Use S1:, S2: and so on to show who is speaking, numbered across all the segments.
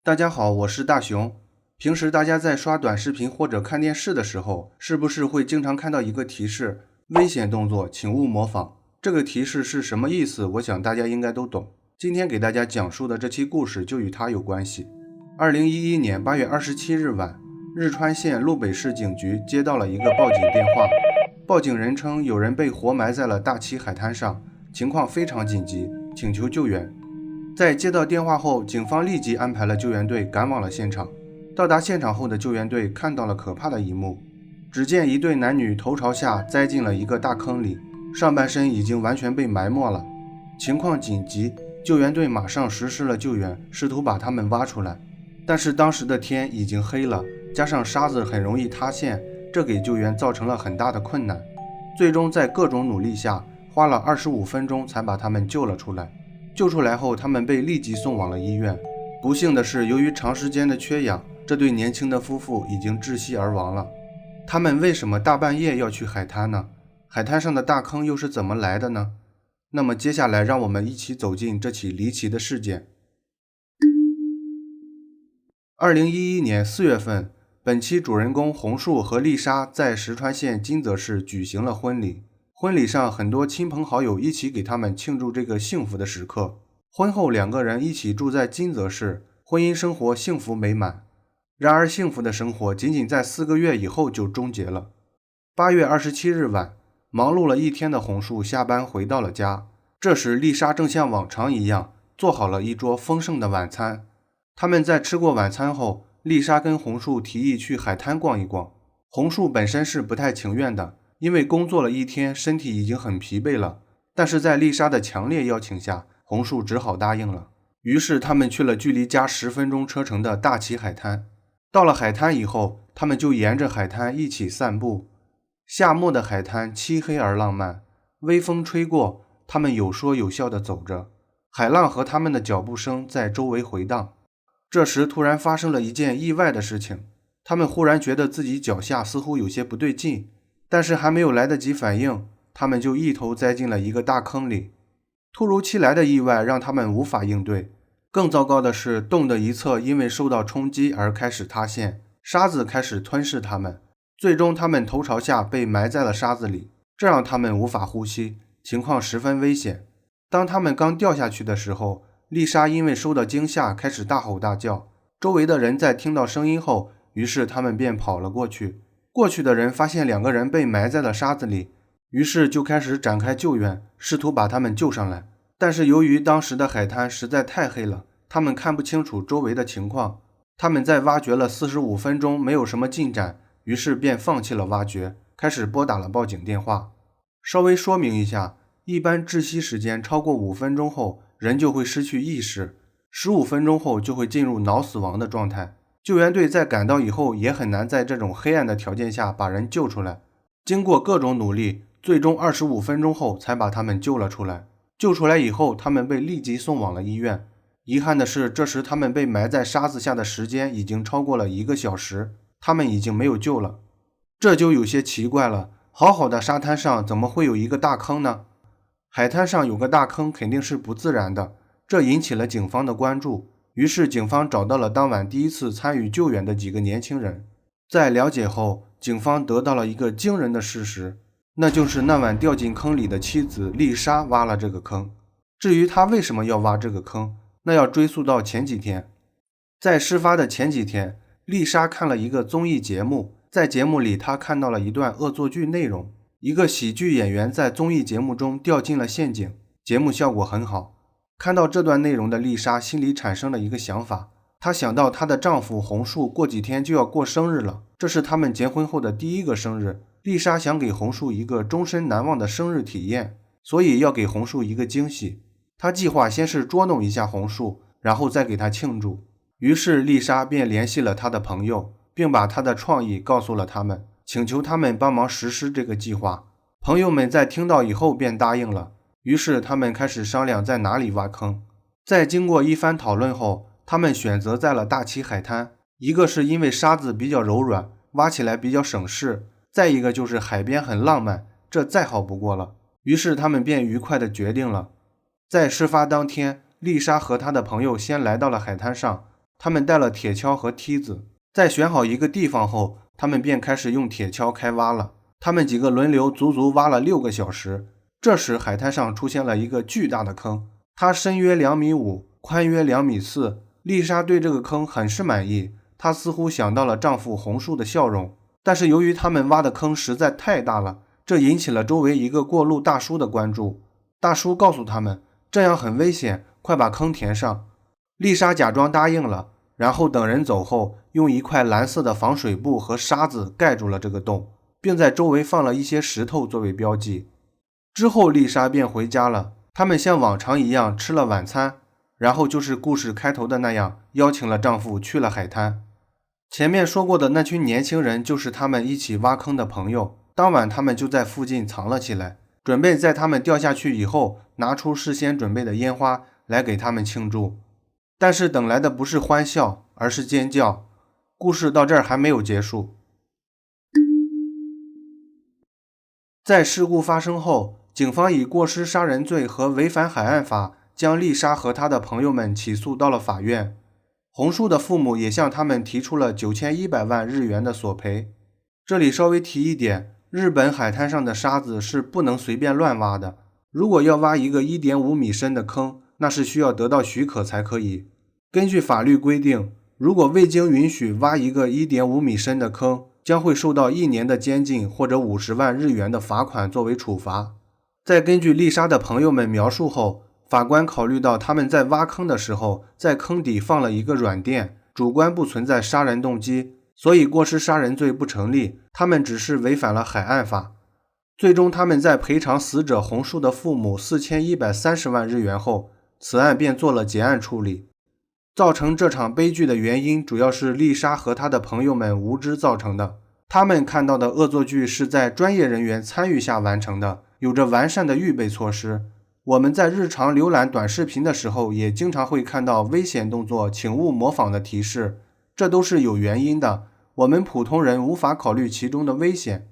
S1: 大家好，我是大熊。平时大家在刷短视频或者看电视的时候，是不是会经常看到一个提示：危险动作，请勿模仿？这个提示是什么意思？我想大家应该都懂。今天给大家讲述的这期故事就与它有关系。2011年8月27日晚，日川县路北市警局接到了一个报警电话，报警人称有人被活埋在了大崎海滩上，情况非常紧急，请求救援。在接到电话后，警方立即安排了救援队赶往了现场。到达现场后的救援队看到了可怕的一幕，只见一对男女头朝下栽进了一个大坑里，上半身已经完全被埋没了。情况紧急，救援队马上实施了救援，试图把他们挖出来。但是当时的天已经黑了，加上沙子很容易塌陷，这给救援造成了很大的困难。最终在各种努力下，花了25分钟才把他们救了出来。救出来后，他们被立即送往了医院。不幸的是，由于长时间的缺氧，这对年轻的夫妇已经窒息而亡了。他们为什么大半夜要去海滩呢？海滩上的大坑又是怎么来的呢？那么接下来让我们一起走进这起离奇的事件。2011年4月份，本期主人公红树和丽莎在石川县金泽市举行了婚礼。婚礼上，很多亲朋好友一起给他们庆祝这个幸福的时刻。婚后两个人一起住在金泽市，婚姻生活幸福美满。然而幸福的生活仅仅在4个月以后就终结了。8月27日晚，忙碌了一天的红树下班回到了家。这时丽莎正像往常一样做好了一桌丰盛的晚餐。他们在吃过晚餐后，丽莎跟红树提议去海滩逛一逛。红树本身是不太情愿的，因为工作了一天，身体已经很疲惫了。但是在丽莎的强烈邀请下，红树只好答应了。于是他们去了距离家10分钟车程的大崎海滩。到了海滩以后，他们就沿着海滩一起散步。夏末的海滩漆黑而浪漫，微风吹过，他们有说有笑地走着，海浪和他们的脚步声在周围回荡。这时突然发生了一件意外的事情，他们忽然觉得自己脚下似乎有些不对劲，但是还没有来得及反应，他们就一头栽进了一个大坑里。突如其来的意外让他们无法应对，更糟糕的是，洞的一侧因为受到冲击而开始塌陷，沙子开始吞噬他们，最终他们头朝下被埋在了沙子里，这让他们无法呼吸，情况十分危险。当他们刚掉下去的时候，丽莎因为受到惊吓开始大吼大叫，周围的人在听到声音后，于是他们便跑了过去。过去的人发现两个人被埋在了沙子里，于是就开始展开救援，试图把他们救上来。但是由于当时的海滩实在太黑了，他们看不清楚周围的情况。他们在挖掘了45分钟没有什么进展，于是便放弃了挖掘，开始拨打了报警电话。稍微说明一下，一般窒息时间超过5分钟后，人就会失去意识，15分钟后就会进入脑死亡的状态。救援队在赶到以后也很难在这种黑暗的条件下把人救出来。经过各种努力，最终25分钟后才把他们救了出来。救出来以后，他们被立即送往了医院。遗憾的是，这时他们被埋在沙子下的时间已经超过了1个小时，他们已经没有救了。这就有些奇怪了，好好的沙滩上怎么会有一个大坑呢？海滩上有个大坑肯定是不自然的，这引起了警方的关注。于是警方找到了当晚第一次参与救援的几个年轻人。在了解后，警方得到了一个惊人的事实，那就是那晚掉进坑里的妻子丽莎挖了这个坑。至于她为什么要挖这个坑，那要追溯到前几天。在事发的前几天，丽莎看了一个综艺节目，在节目里她看到了一段恶作剧内容，一个喜剧演员在综艺节目中掉进了陷阱，节目效果很好。看到这段内容的丽莎心里产生了一个想法，她想到她的丈夫红树过几天就要过生日了，这是他们结婚后的第一个生日，丽莎想给红树一个终身难忘的生日体验，所以要给红树一个惊喜。她计划先是捉弄一下红树，然后再给他庆祝。于是丽莎便联系了她的朋友，并把她的创意告诉了他们，请求他们帮忙实施这个计划。朋友们在听到以后便答应了，于是他们开始商量在哪里挖坑。在经过一番讨论后，他们选择在了大崎海滩，一个是因为沙子比较柔软，挖起来比较省事，再一个就是海边很浪漫，这再好不过了。于是他们便愉快地决定了。在事发当天，丽莎和她的朋友先来到了海滩上，他们带了铁锹和梯子，在选好一个地方后，他们便开始用铁锹开挖了。他们几个轮流足足挖了6个小时。这时海滩上出现了一个巨大的坑，它深约2.5米，宽约2.4米。丽莎对这个坑很是满意，她似乎想到了丈夫红树的笑容。但是由于他们挖的坑实在太大了，这引起了周围一个过路大叔的关注。大叔告诉他们，这样很危险，快把坑填上。丽莎假装答应了，然后等人走后，用一块蓝色的防水布和沙子盖住了这个洞，并在周围放了一些石头作为标记。之后丽莎便回家了，他们像往常一样吃了晚餐，然后就是故事开头的那样，邀请了丈夫去了海滩。前面说过的那群年轻人就是他们一起挖坑的朋友，当晚他们就在附近藏了起来，准备在他们掉下去以后，拿出事先准备的烟花来给他们庆祝。但是等来的不是欢笑，而是尖叫。故事到这儿还没有结束。在事故发生后，警方以过失杀人罪和违反海岸法将丽莎和她的朋友们起诉到了法院。红树的父母也向他们提出了9100万日元的索赔。这里稍微提一点，日本海滩上的沙子是不能随便乱挖的，如果要挖一个1.5米深的坑，那是需要得到许可才可以。根据法律规定，如果未经允许挖一个1.5米深的坑，将会受到1年的监禁或者50万日元的罚款作为处罚。在根据丽莎的朋友们描述后，法官考虑到他们在挖坑的时候在坑底放了一个软垫，主观不存在杀人动机，所以过失杀人罪不成立，他们只是违反了海岸法。最终他们在赔偿死者红树的父母4130万日元后，此案便做了结案处理。造成这场悲剧的原因主要是丽莎和她的朋友们无知造成的，他们看到的恶作剧是在专业人员参与下完成的，有着完善的预备措施。我们在日常浏览短视频的时候也经常会看到危险动作请勿模仿的提示，这都是有原因的，我们普通人无法考虑其中的危险。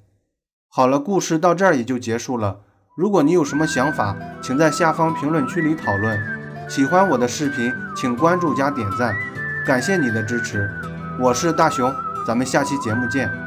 S1: 好了，故事到这儿也就结束了。如果你有什么想法，请在下方评论区里讨论。喜欢我的视频，请关注加点赞，感谢你的支持。我是大熊，咱们下期节目见。